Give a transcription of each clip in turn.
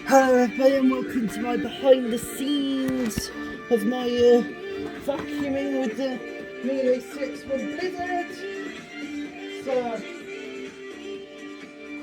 Hello everybody and welcome to my behind the scenes of my vacuuming with the Miele Cx1 Blizzard. So, of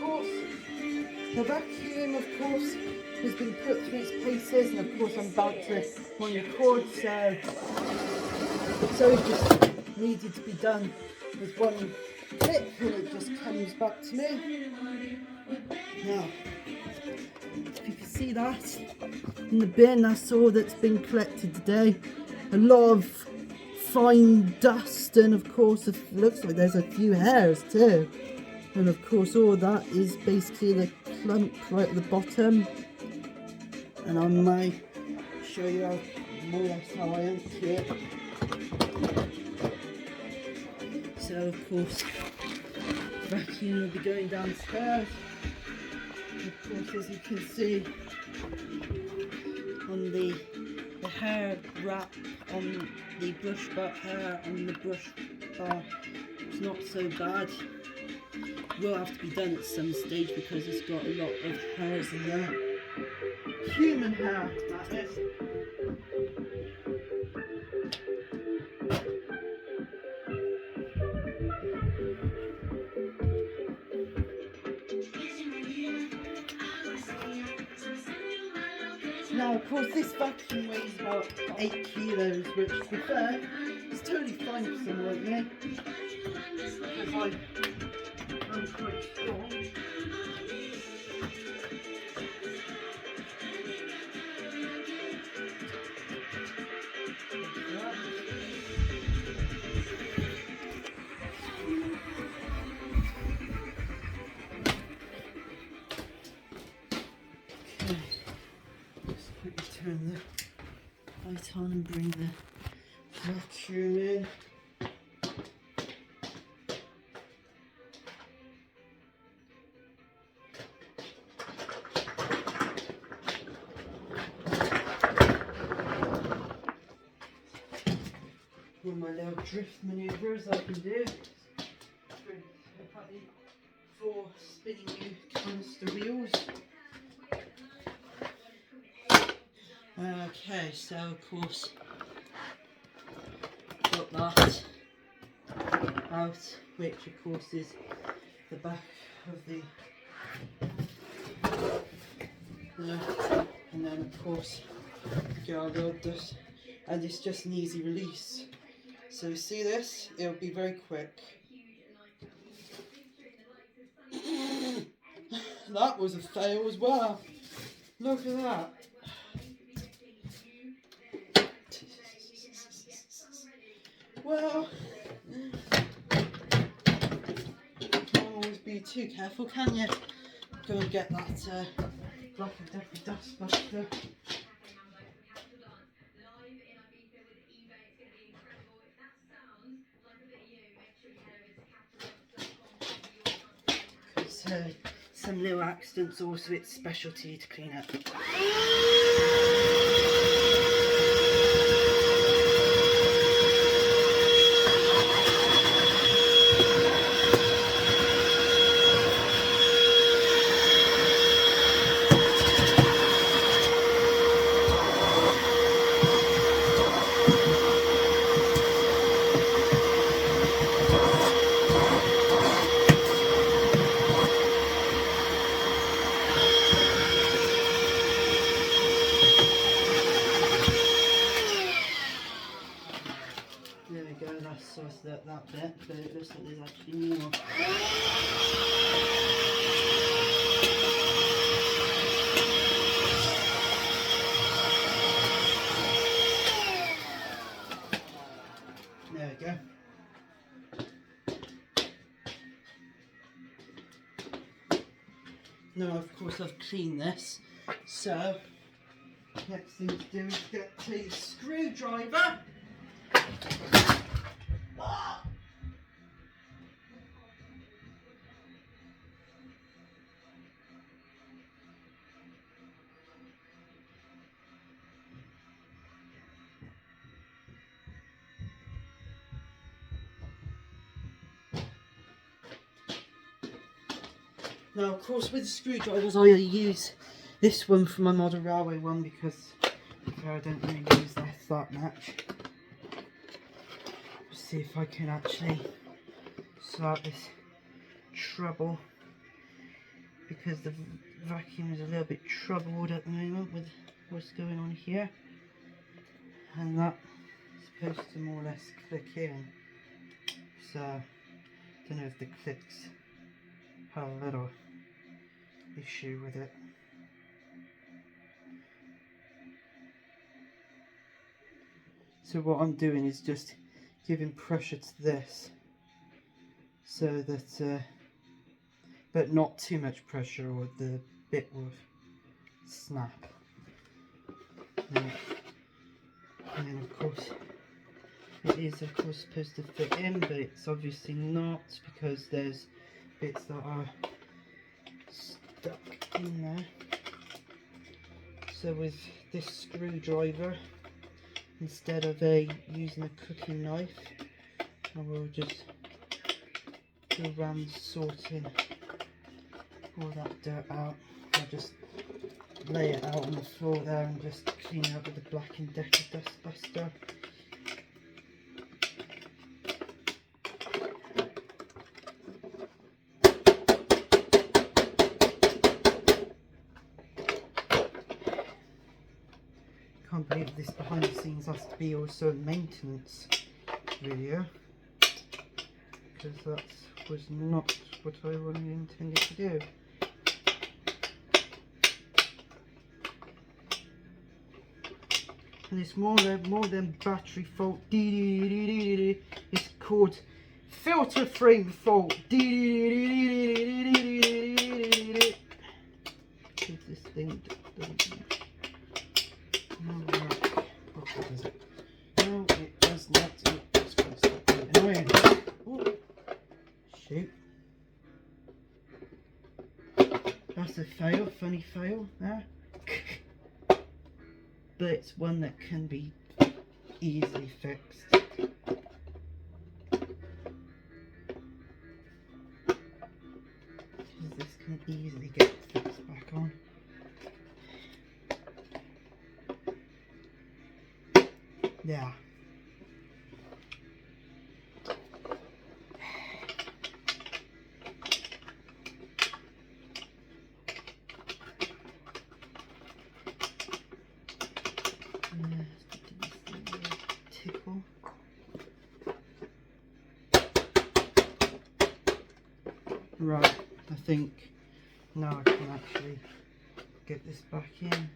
course, the vacuum of course has been put through its paces, and of course I'm about to record, so it just needed to be done with one clip and it just comes back to me. Now, if you can see that in the bin, that's all that's been collected today. A lot of fine dust, and of course it looks like there's a few hairs too. And of course all that is basically the clump right at the bottom. And I might show you how, more or less how I empty it. So of course vacuum will be going downstairs. Of course, as you can see on the hair wrap on the brush bar, hair on the brush bar, it's not so bad. It will have to be done at some stage because it's got a lot of hairs in there. Human hair, that is. Now, of course, this vacuum weighs about 8 kilos, which, to be fair, is totally fine for someone like me, because I'm quite strong. Just quickly turn the light on and bring the vacuum in. One of my little drift manoeuvres I can do for spinning new canister wheels. Okay, so of course got that out, which of course is the back of the and then of course gathered this, and it's just an easy release. So see this, it'll be very quick. That was a fail as well. Look at that. Well, can't always be too careful, can you? Go and get that black and deadly dust buster. Because some little accidents also its specialty to clean up. There we go, that's sorted out that bit, but it looks like there's actually more. There we go. Now of course I've cleaned this, so next thing to do is get a screwdriver. Now of course with the screwdrivers I use this one from my model railway one because I don't really use that much. Let's see if I can actually sort this trouble, because the vacuum is a little bit troubled at the moment with what's going on here, and that's supposed to more or less click in. So I don't know if the clicks have a little issue with it. So what I'm doing is just giving pressure to this, so that but not too much pressure or the bit will snap. And then of course it is of course supposed to fit in, but it's obviously not, because there's bits that are stuck in there. So with this screwdriver, instead of using a cooking knife, I will just go around sorting all that dirt out. I'll just lay it out on the floor there and just clean it up with the Black & Decker dust buster. Can't believe this behind the scenes has to be also a maintenance video, because that was not what I really intended to do. And it's more than battery fault. It's called filter frame fault. This thing doesn't. No, it does not. It's going to stop being annoying. Oh, shoot. That's a fail, funny fail there. But it's one that can be easily fixed. Because this can easily get fixed back on. Yeah. Tickle. Right, I think now I can actually get this back in.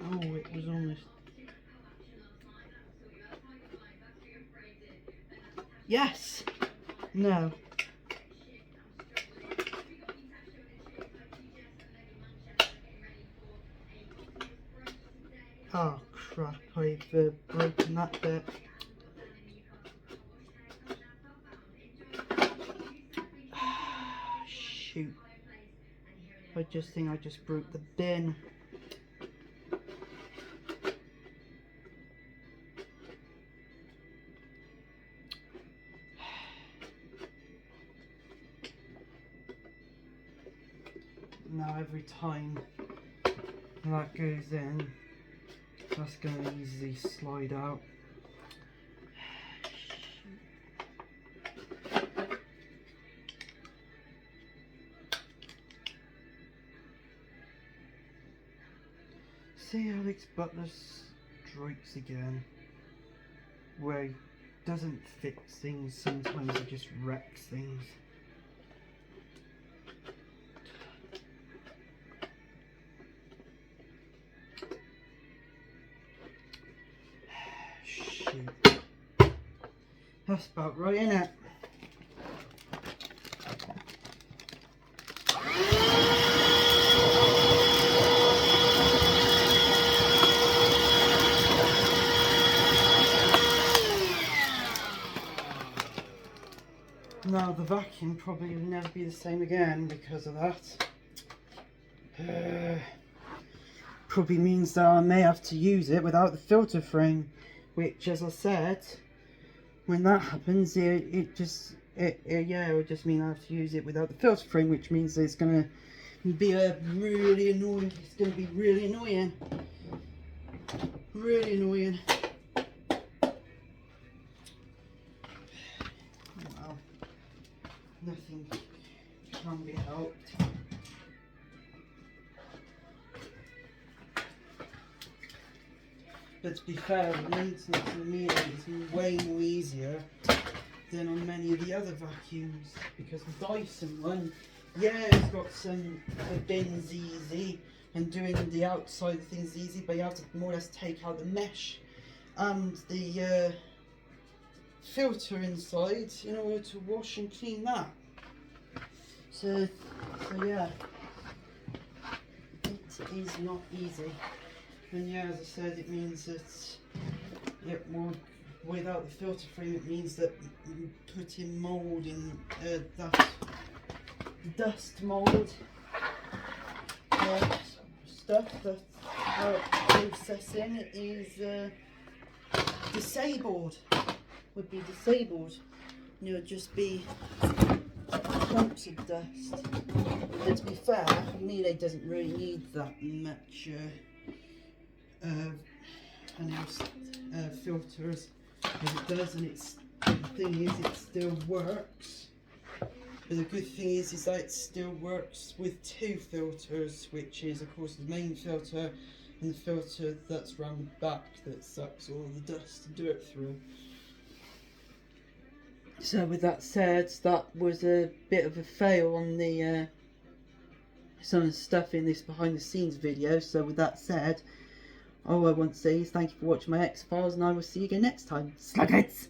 Oh, it was almost. Yes! No. Oh crap, I've broken that bit. Shoot. I just think I just broke the bin. Now every time that goes in, that's going to easily slide out. See Alex Butler's strikes again, where he doesn't fix things, sometimes he just wrecks things. Shoot. That's about right, isn't it? Now the vacuum probably will never be the same again because of that. probably means that I may have to use it without the filter frame, which, as I said, when that happens, it would just mean I have to use it without the filter frame, which means it's going to be really annoying. It's going to be really annoying. Really annoying. Well, nothing can be helped. But to be fair, the maintenance of the Miele is way more easier than on many of the other vacuums, because the Dyson one, yeah, it's got the bins easy and doing the outside of things easy, but you have to more or less take out the mesh and the filter inside in order to wash and clean that. So yeah, it is not easy. And yeah, as I said, it means that it will, without the filter frame, it means that putting mould in that dust mould stuff that are processing is disabled. Would be disabled. And it would just be clumps of dust. And to be fair, Miele doesn't really need that much filters as it does, and the thing is, it still works. But the good thing is that it still works with two filters, which is of course the main filter and the filter that's round the back that sucks all the dust and dirt through. So with that said, that was a bit of a fail on the some of the stuff in this behind the scenes video. So with that said, all I want to say is thank you for watching my X-Files, and I will see you again next time. Slugheads!